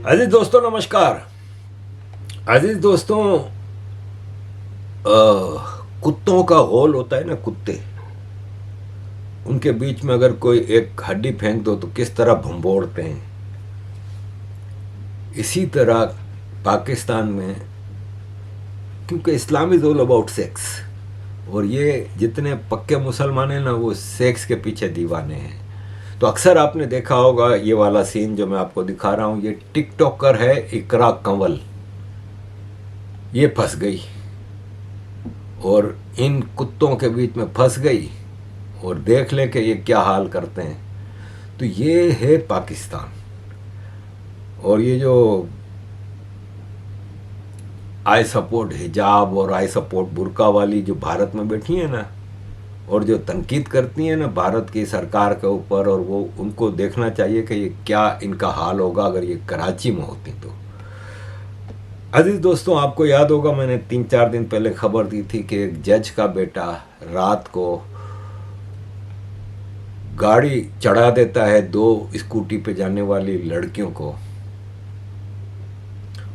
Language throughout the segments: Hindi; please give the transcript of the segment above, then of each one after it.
अजीज दोस्तों नमस्कार। अजीज दोस्तों, कुत्तों का गोल होता है ना, कुत्ते, उनके बीच में अगर कोई एक हड्डी फेंक दो तो किस तरह भंबोड़ते हैं। इसी तरह पाकिस्तान में, क्योंकि Islam is all about sex, और ये जितने पक्के मुसलमान हैं ना वो सेक्स के पीछे दीवाने हैं। तो अक्सर आपने देखा होगा ये वाला सीन जो मैं आपको दिखा रहा हूँ, ये टिकटॉकर है इकरा कंवल, ये फंस गई और इन कुत्तों के बीच में फंस गई, और देख ले कि ये क्या हाल करते हैं। तो ये है पाकिस्तान। और ये जो आई सपोर्ट हिजाब और आई सपोर्ट बुर्का वाली जो भारत में बैठी है ना, और जो तनकीद करती हैं ना भारत की सरकार के ऊपर, और वो उनको देखना चाहिए कि ये क्या इनका हाल होगा अगर ये कराची में होती तो। अजीज दोस्तों, आपको याद होगा मैंने 3-4 दिन पहले खबर दी थी कि एक जज का बेटा रात को गाड़ी चढ़ा देता है 2 स्कूटी पे जाने वाली लड़कियों को,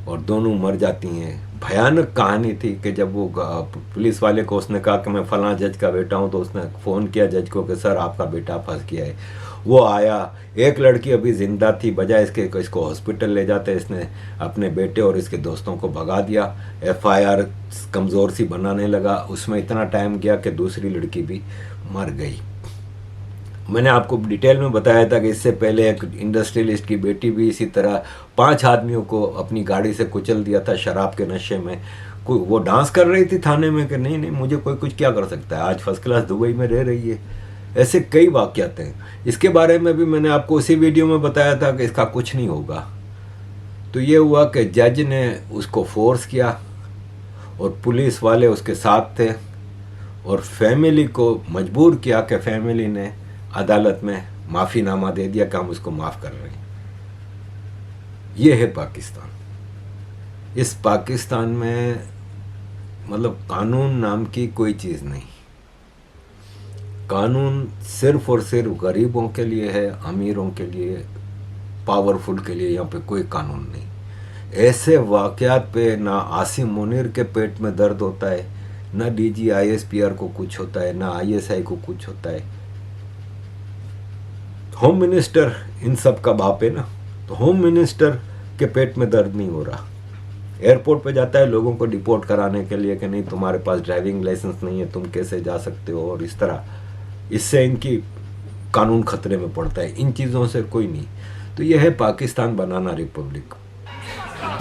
और दोनों मर जाती हैं। भयानक कहानी थी कि जब वो पुलिस वाले को उसने कहा कि मैं फलां जज का बेटा हूं, तो उसने फ़ोन किया जज को कि सर आपका बेटा फंस गया है। वो आया, एक लड़की अभी ज़िंदा थी, बजाय इसके इसको हॉस्पिटल ले जाते इसने अपने बेटे और इसके दोस्तों को भगा दिया। FIR कमज़ोर सी बनाने लगा, उसमें इतना टाइम गया कि दूसरी लड़की भी मर गई। मैंने आपको डिटेल में बताया था कि इससे पहले एक इंडस्ट्रियलिस्ट की बेटी भी इसी तरह 5 आदमियों को अपनी गाड़ी से कुचल दिया था शराब के नशे में। वो डांस कर रही थी थाने में कि नहीं नहीं मुझे कोई कुछ क्या कर सकता है, आज फर्स्ट क्लास दुबई में रह रही है। ऐसे कई वाक़यात हैं। इसके बारे में भी मैंने आपको उसी वीडियो में बताया था कि इसका कुछ नहीं होगा। तो ये हुआ कि जज ने उसको फोर्स किया और पुलिस वाले उसके साथ थे, और फैमिली को मजबूर किया कि फैमिली ने अदालत में माफ़ीनामा दे दिया कि हम उसको माफ़ कर रहे हैं। ये है पाकिस्तान। इस पाकिस्तान में मतलब कानून नाम की कोई चीज़ नहीं। कानून सिर्फ और सिर्फ गरीबों के लिए है, अमीरों के लिए, पावरफुल के लिए यहाँ पे कोई कानून नहीं। ऐसे वाक़यात पे ना आसिम मुनीर के पेट में दर्द होता है, ना DG ISPR को कुछ होता है, ना ISI को कुछ होता है। होम मिनिस्टर इन सब का बाप है ना, तो होम मिनिस्टर के पेट में दर्द नहीं हो रहा। एयरपोर्ट पे जाता है लोगों को डिपोर्ट कराने के लिए कि नहीं तुम्हारे पास ड्राइविंग लाइसेंस नहीं है, तुम कैसे जा सकते हो, और इस तरह इससे इनकी कानून खतरे में पड़ता है। इन चीज़ों से कोई नहीं। तो यह है पाकिस्तान बनाना रिपब्लिक।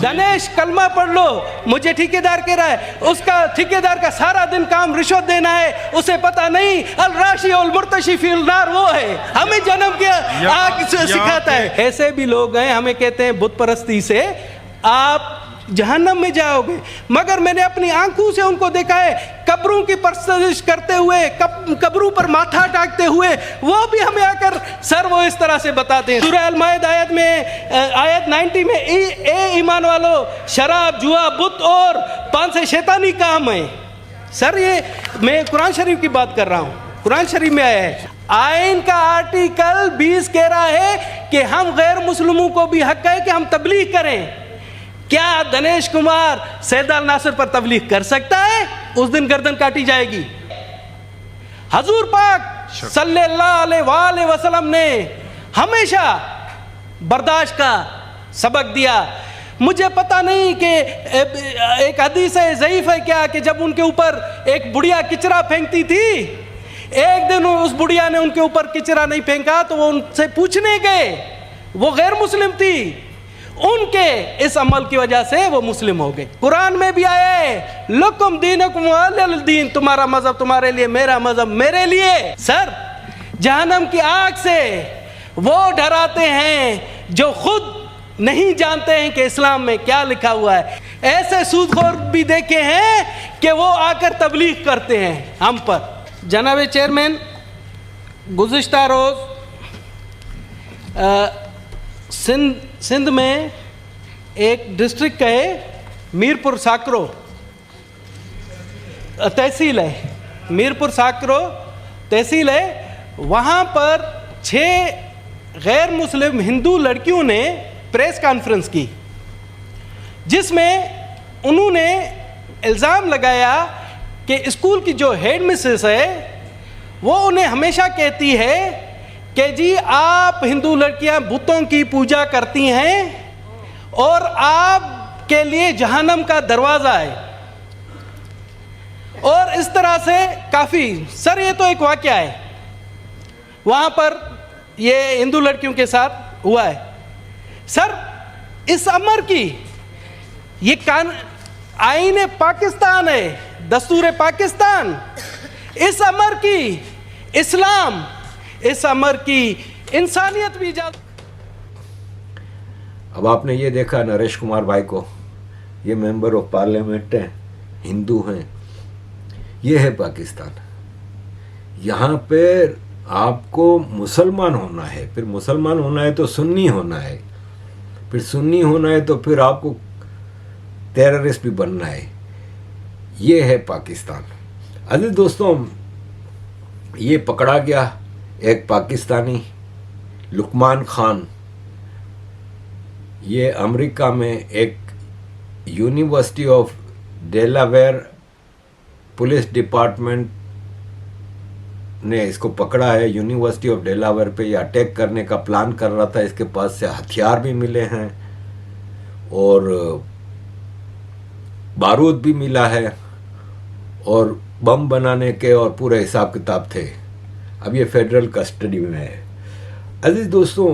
दिनेश कलमा पढ़ लो, मुझे ठेकेदार कह रहा है, उसका ठेकेदार का सारा दिन काम रिश्वत देना है, उसे पता नहीं अल राशि और मुर्तशी फिल नार वो है, हमें जन्म के आग से सिखाता है। ऐसे भी लोग हैं, हमें कहते हैं बुत परस्ती से आप जहन्नम में जाओगे, मगर मैंने अपनी आंखों से उनको देखा है कब्रों की परस्तिश करते हुए, कब्रों पर माथा टाकते हुए, वो भी हमें आकर सर वो इस तरह से बताते हैं। सूरह अल-माइदा आयत 90 में ए ईमान वालों, शराब, जुआ, बुत और पान से शैतानी काम है। सर ये मैं कुरान शरीफ की बात कर रहा हूँ, कुरान शरीफ में आया है। आइन का आर्टिकल 20 कह रहा है कि हम गैर मुस्लिमों को भी हक है कि हम तबलीग करें। क्या दिनेश कुमार सैयद अल नासिर पर तबलीग कर सकता है? उस दिन गर्दन काटी जाएगी। हजूर पाक सल्लल्लाहु अलैहि वसल्लम ने हमेशा बर्दाश्त का सबक दिया। मुझे पता नहीं कि एक हदीस है, ज़ईफ है क्या, कि जब उनके ऊपर एक बुढ़िया किचरा फेंकती थी, एक दिन उस बुढ़िया ने उनके ऊपर किचरा नहीं फेंका तो वो उनसे पूछने गए, वो गैर मुस्लिम थी, उनके इस अमल की वजह से वो मुस्लिम हो गए। कुरान में भी आया है लकुम दीनुकुम वलिय दीन, तुम्हारा मजहब तुम्हारे लिए, मेरा मजहब मेरे लिए। सर जहन्नम की आग से वो डराते हैं जो खुद नहीं जानते हैं कि इस्लाम में क्या लिखा हुआ है। ऐसे सूदखोर भी देखे हैं कि वो आकर तबलीग करते हैं हम पर। जनाब चेयरमैन, गुज़िश्ता रोज़ सिंध में एक डिस्ट्रिक्ट है मीरपुर साकरो तहसील है, मीरपुर साकरो तहसील है, वहाँ पर 6 गैर मुस्लिम हिंदू लड़कियों ने प्रेस कॉन्फ्रेंस की। जिसमें उन्होंने इल्ज़ाम लगाया कि स्कूल की जो हेड मिसेस है वो उन्हें हमेशा कहती है कि जी आप हिंदू लड़कियां बुतों की पूजा करती हैं और आपके लिए जहन्नम का दरवाज़ा है। और इस तरह से काफ़ी, सर ये तो एक वाकया है, वहाँ पर ये हिंदू लड़कियों के साथ हुआ है। सर इस अमर की ये आईन पाकिस्तान है, दस्तूर पाकिस्तान, इस अमर की इस्लाम, इस अमर की इंसानियत भी अब आपने ये देखा नरेश कुमार भाई को, ये मेंबर ऑफ पार्लियामेंट हैं, हिंदू हैं, ये है पाकिस्तान। यहाँ पे आपको मुसलमान होना है, फिर मुसलमान होना है तो सुन्नी होना है, फिर सुन्नी होना है तो फिर आपको टेररिस्ट भी बनना है। ये है पाकिस्तान। अजीज दोस्तों, ये पकड़ा गया एक पाकिस्तानी लुकमान खान, ये अमेरिका में एक university of Delaware police department ने इसको पकड़ा है। यूनिवर्सिटी ऑफ डेलावेयर पे ये अटैक करने का प्लान कर रहा था। इसके पास से हथियार भी मिले हैं और बारूद भी मिला है और बम बनाने के और पूरे हिसाब किताब थे। अब ये फेडरल कस्टडी में है। अजीज दोस्तों,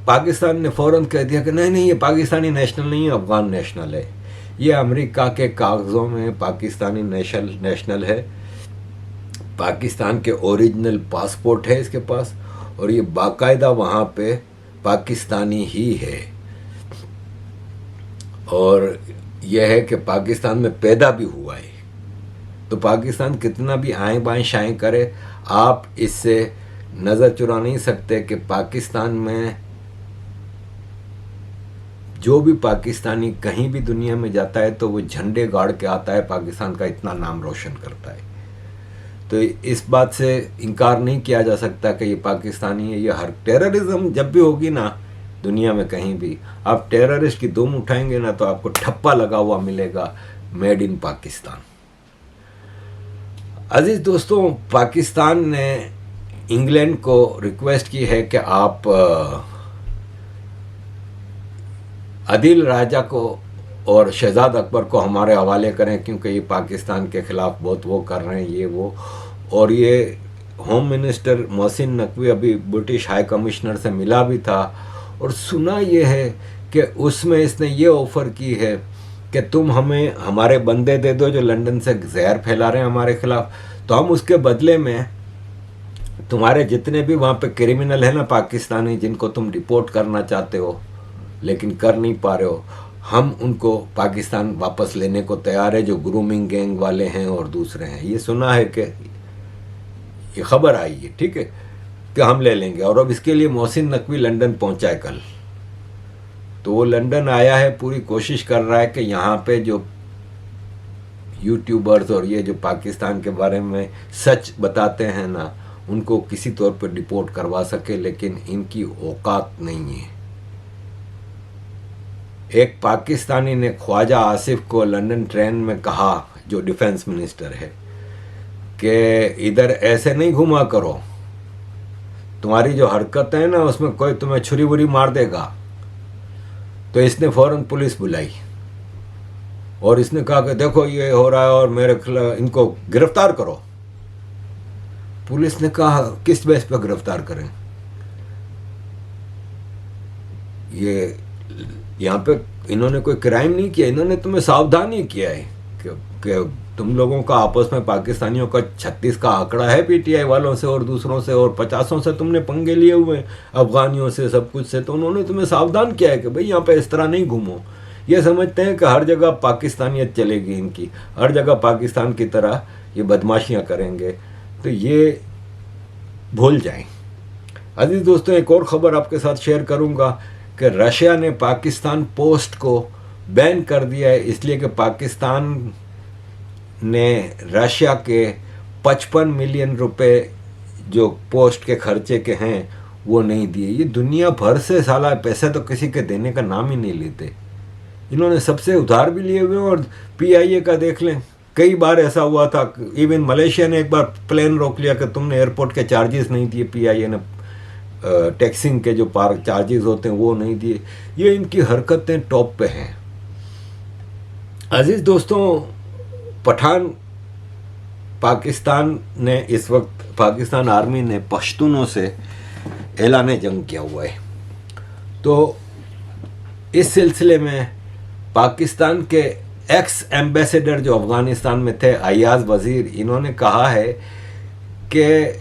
पाकिस्तान ने फ़ौरन कह दिया कि नहीं ये पाकिस्तानी नेशनल नहीं है, अफगान नेशनल है। ये अमेरिका के कागज़ों में पाकिस्तानी नेशनल है, पाकिस्तान के ओरिजिनल पासपोर्ट है इसके पास, और ये बाकायदा वहाँ पे पाकिस्तानी ही है। और यह है कि पाकिस्तान में पैदा भी हुआ है। तो पाकिस्तान कितना भी आएँ बाएँ शाएँ करे, आप इससे नज़र चुरा नहीं सकते कि पाकिस्तान में जो भी पाकिस्तानी कहीं भी दुनिया में जाता है तो वो झंडे गाड़ के आता है, पाकिस्तान का इतना नाम रोशन करता है। तो इस बात से इनकार नहीं किया जा सकता कि ये पाकिस्तानी है। ये हर टेररिज्म जब भी होगी ना दुनिया में कहीं भी, आप टेररिस्ट की दुम उठाएंगे ना तो आपको ठप्पा लगा हुआ मिलेगा, मेड इन पाकिस्तान। अजीज दोस्तों, पाकिस्तान ने इंग्लैंड को रिक्वेस्ट की है कि आप आदिल राजा को और शहजाद अकबर को हमारे हवाले करें, क्योंकि ये पाकिस्तान के ख़िलाफ़ बहुत वो कर रहे हैं, ये वो। और ये होम मिनिस्टर मोहसिन नकवी अभी ब्रिटिश हाई कमिश्नर से मिला भी था और सुना ये है कि उसमें इसने ये ऑफ़र की है कि तुम हमें हमारे बंदे दे दो जो लंदन से जहर फैला रहे हैं हमारे ख़िलाफ़, तो हम उसके बदले में तुम्हारे जितने भी वहाँ पे क्रिमिनल हैं ना पाकिस्तानी, जिनको तुम डिपोर्ट करना चाहते हो लेकिन कर नहीं पा रहे हो, हम उनको पाकिस्तान वापस लेने को तैयार है, जो ग्रूमिंग गैंग वाले हैं और दूसरे हैं। ये सुना है कि ये खबर आई है, ठीक है, कि हम ले लेंगे। और अब इसके लिए मोहसिन नकवी लंदन पहुंचा है कल, तो वो लंदन आया है, पूरी कोशिश कर रहा है कि यहाँ पे जो यूट्यूबर्स और ये जो पाकिस्तान के बारे में सच बताते हैं ना, उनको किसी तौर पर डिपोर्ट करवा सके, लेकिन इनकी औकात नहीं है। एक पाकिस्तानी ने ख्वाजा आसिफ को लंदन ट्रेन में कहा, जो डिफेंस मिनिस्टर है, कि इधर ऐसे नहीं घुमा करो, तुम्हारी जो हरकतें हैं ना उसमें कोई तुम्हें छुरी वुरी मार देगा। तो इसने फ़ौरन पुलिस बुलाई और इसने कहा कि देखो ये हो रहा है और मेरे खिलाफ इनको गिरफ्तार करो। पुलिस ने कहा किस बेस पर गिरफ्तार करें, ये यहाँ पे इन्होंने कोई क्राइम नहीं किया, इन्होंने तुम्हें सावधान ही किया है कि तुम लोगों का आपस में पाकिस्तानियों का 36 का आंकड़ा है पीटीआई वालों से और दूसरों से, और 50 से तुमने पंगे लिए हुए हैं अफगानियों से, सब कुछ से। तो उन्होंने तुम्हें सावधान किया है कि भाई यहाँ पे इस तरह नहीं घूमो। ये समझते हैं कि हर जगह पाकिस्तानियत चलेगी इनकी, हर जगह पाकिस्तान की तरह ये बदमाशियाँ करेंगे, तो ये भूल जाएं। अजीज दोस्तों, एक और ख़बर आपके साथ शेयर करूँगा कि रशिया ने पाकिस्तान पोस्ट को बैन कर दिया है, इसलिए कि पाकिस्तान ने रशिया के 55 मिलियन रुपए जो पोस्ट के खर्चे के हैं वो नहीं दिए। ये दुनिया भर से साला पैसे तो किसी के देने का नाम ही नहीं लेते। इन्होंने सबसे उधार भी लिए हुए हैं। और PIA का देख लें, कई बार ऐसा हुआ था, इवन मलेशिया ने एक बार प्लेन रोक लिया कि तुमने एयरपोर्ट के चार्जेस नहीं दिए, PIA ने टैक्सिंग के जो पार्क चार्जेस होते हैं वो नहीं दिए। ये इनकी हरकतें टॉप पे हैं। अजीज दोस्तों, पठान पाकिस्तान ने इस वक्त, पाकिस्तान आर्मी ने पश्तूनों से ऐलान जंग किया हुआ है। तो इस सिलसिले में पाकिस्तान के एक्स एम्बेसडर जो अफ़गानिस्तान में थे, अयाज वज़ीर, इन्होंने कहा है कि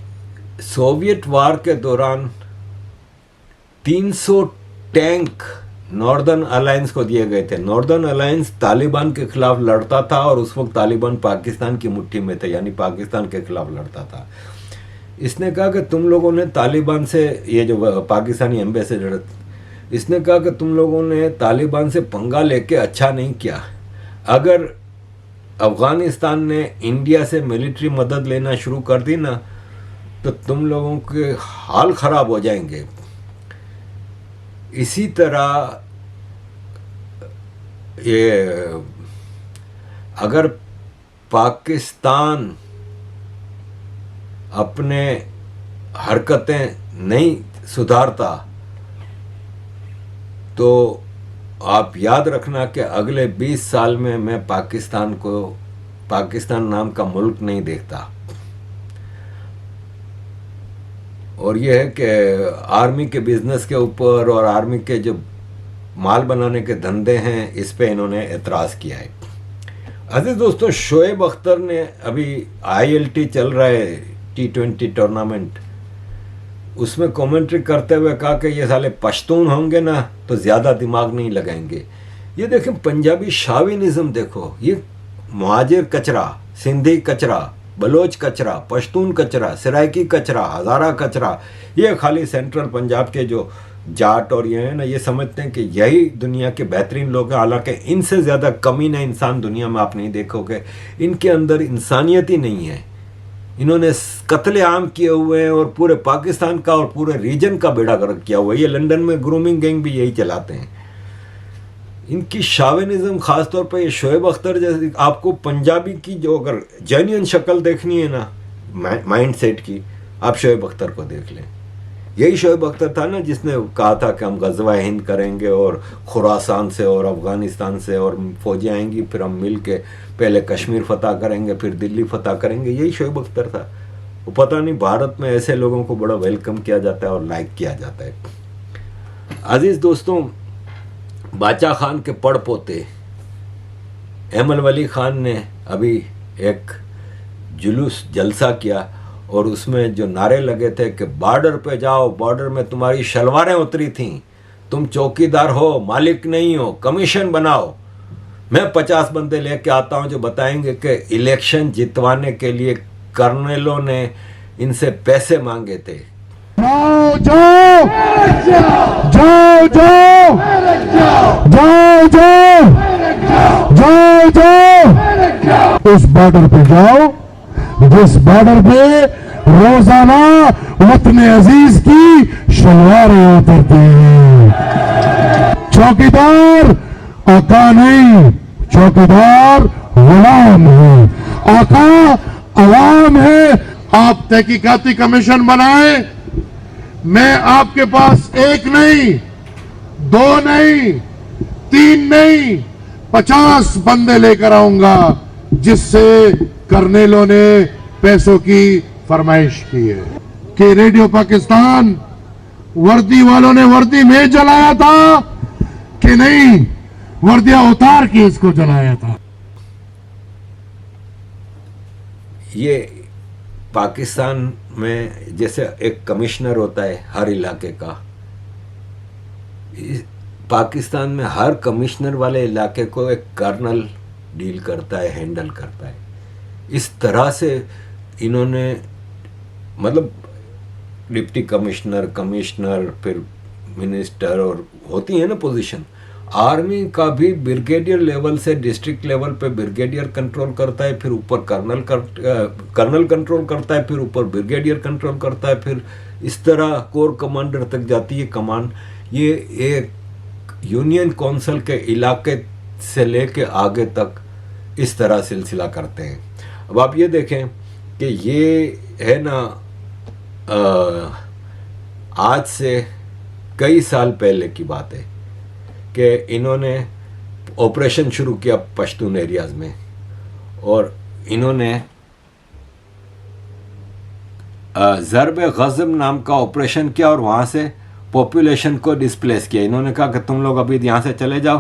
सोवियत वार के दौरान 300 टैंक नॉर्दर्न अलायंस को दिए गए थे। नॉर्दर्न अलायंस तालिबान के खिलाफ लड़ता था और उस वक्त तालिबान पाकिस्तान की मुट्ठी में थे, यानी पाकिस्तान के खिलाफ लड़ता था। इसने कहा कि तुम लोगों ने तालिबान से, ये जो पाकिस्तानी एम्बेसडर, इसने कहा कि तुम लोगों ने तालिबान से पंगा लेके अच्छा नहीं किया। अगर अफ़गानिस्तान ने इंडिया से मिलिट्री मदद लेना शुरू कर दी ना, तो तुम लोगों के हाल ख़राब हो जाएंगे। इसी तरह ये अगर पाकिस्तान अपने हरकतें नहीं सुधारता तो आप याद रखना कि अगले 20 साल में मैं पाकिस्तान को, पाकिस्तान नाम का मुल्क नहीं देखता। और यह है कि आर्मी के बिजनेस के ऊपर और आर्मी के जो माल बनाने के धंधे हैं, इस पे इन्होंने एतराज़ किया है। अजीज दोस्तों, शोएब अख्तर ने अभी ILT चल रहा है T20 टूर्नामेंट, उसमें कमेंट्री करते हुए कहा कि ये साले पश्तून होंगे ना तो ज़्यादा दिमाग नहीं लगाएंगे। ये देखें पंजाबी शाविनिज़म देखो, ये मुहाजिर कचरा, सिंधी कचरा, बलोच कचरा, पश्तून कचरा, सराइकी कचरा, हज़ारा कचरा, ये खाली सेंट्रल पंजाब के जो जाट और ये है ना, ये समझते हैं कि यही दुनिया के बेहतरीन लोग हैं। हालांकि इनसे ज़्यादा कमीना इंसान दुनिया में आप नहीं देखोगे। इनके अंदर इंसानियत ही नहीं है। इन्होंने कत्ले आम किए हुए हैं और पूरे पाकिस्तान का और पूरे रीजन का बेड़ा गर्क किया हुआ है। ये लंदन में ग्रूमिंग गैंग भी यही चलाते हैं। इनकी शाविनिज़म ख़ास तौर पर ये शोएब अख्तर जैसे, आपको पंजाबी की जो अगर जेन्युइन शक्ल देखनी है ना माइंड सेट की, आप शोएब अख्तर को देख लें। यही शोएब अख्तर था ना जिसने कहा था कि हम गज़वा हिंद करेंगे और खुरासान से और अफ़गानिस्तान से और फौजें आएंगी, फिर हम मिल के पहले कश्मीर फतह करेंगे, फिर दिल्ली फतह करेंगे। यही शोएब अख्तर था। वो पता नहीं भारत में ऐसे लोगों को बड़ा वेलकम किया जाता है और लाइक किया जाता है। अजीज़ दोस्तों, बाचा खान के पड़ पोते अहमद वली खान ने अभी एक जुलूस जलसा किया और उसमें जो नारे लगे थे कि बॉर्डर पे जाओ, बॉर्डर में तुम्हारी शलवारें उतरी थीं, तुम चौकीदार हो, मालिक नहीं हो, कमीशन बनाओ। मैं 50 बंदे लेके आता हूं जो बताएंगे कि इलेक्शन जितवाने के लिए कर्नलों ने इनसे पैसे मांगे थे। जाओ जाओ जाओ जाओ जाओ जाओ जाओ उस बॉर्डर पे जाओ जिस बॉर्डर पे रोजाना वतन अजीज की शलवारें उतरती हैं। चौकीदार आका नहीं, चौकीदार गुलाम है। आका अवाम है। आप तहकीकाती कमीशन बनाए, मैं आपके पास एक नहीं, 2 नहीं, 3 नहीं, 50 बंदे लेकर आऊंगा जिससे कर्नेलों ने पैसों की फरमाइश की है कि रेडियो पाकिस्तान वर्दी वालों ने वर्दी में जलाया था कि नहीं, वर्दियां उतार के इसको जलाया था। ये पाकिस्तान में जैसे एक कमिश्नर होता है हर इलाके का, पाकिस्तान में हर कमिश्नर वाले इलाके को एक कर्नल डील करता है, हैंडल करता है। इस तरह से इन्होंने, मतलब डिप्टी कमिश्नर, कमिश्नर, फिर मिनिस्टर और होती है ना पोजीशन। आर्मी का भी ब्रिगेडियर लेवल से डिस्ट्रिक्ट लेवल पे ब्रिगेडियर कंट्रोल करता है, फिर ऊपर कर्नल कंट्रोल करता है, फिर ऊपर ब्रिगेडियर कंट्रोल करता है, फिर इस तरह कोर कमांडर तक जाती है कमान। ये एक यूनियन काउंसिल के इलाके से लेके आगे तक इस तरह सिलसिला करते हैं। अब आप ये देखें कि ये है ना, आज से कई साल पहले की बात है कि इन्होंने ऑपरेशन शुरू किया पश्तून एरियाज़ में, और इन्होंने ज़रब गज़ब नाम का ऑपरेशन किया और वहाँ से पॉपुलेशन को डिस्प्लेस किया। इन्होंने कहा कि तुम लोग अभी यहाँ से चले जाओ,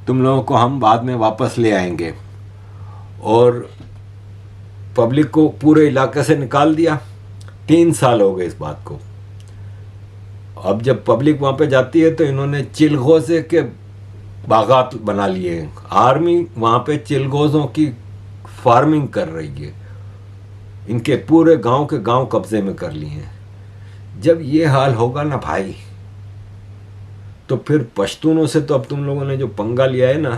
तुम लोगों को हम बाद में वापस ले आएंगे, और पब्लिक को पूरे इलाके से निकाल दिया। 3 साल हो गए इस बात को। अब जब पब्लिक वहाँ पे जाती है तो इन्होंने चिलगोज़े के बागात बना लिए हैं। आर्मी वहाँ पे चिलगोज़ों की फार्मिंग कर रही है, इनके पूरे गांव के गांव कब्जे में कर लिए हैं। जब ये हाल होगा ना भाई, तो फिर पश्तूनों से तो अब तुम लोगों ने जो पंगा लिया है ना,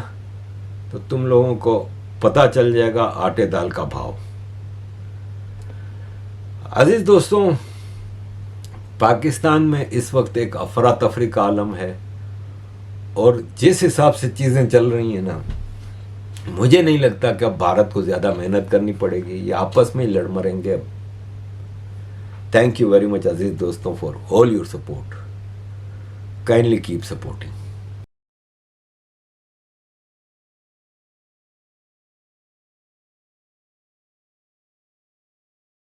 तो तुम लोगों को पता चल जाएगा आटे दाल का भाव। अजीज दोस्तों, पाकिस्तान में इस वक्त एक अफरा तफरी का आलम है, और जिस हिसाब से चीज़ें चल रही हैं ना, मुझे नहीं लगता कि अब भारत को ज़्यादा मेहनत करनी पड़ेगी, ये आपस में ही लड़ मरेंगे अब। थैंक यू वेरी मच अजीज दोस्तों for all your support. Kindly keep supporting.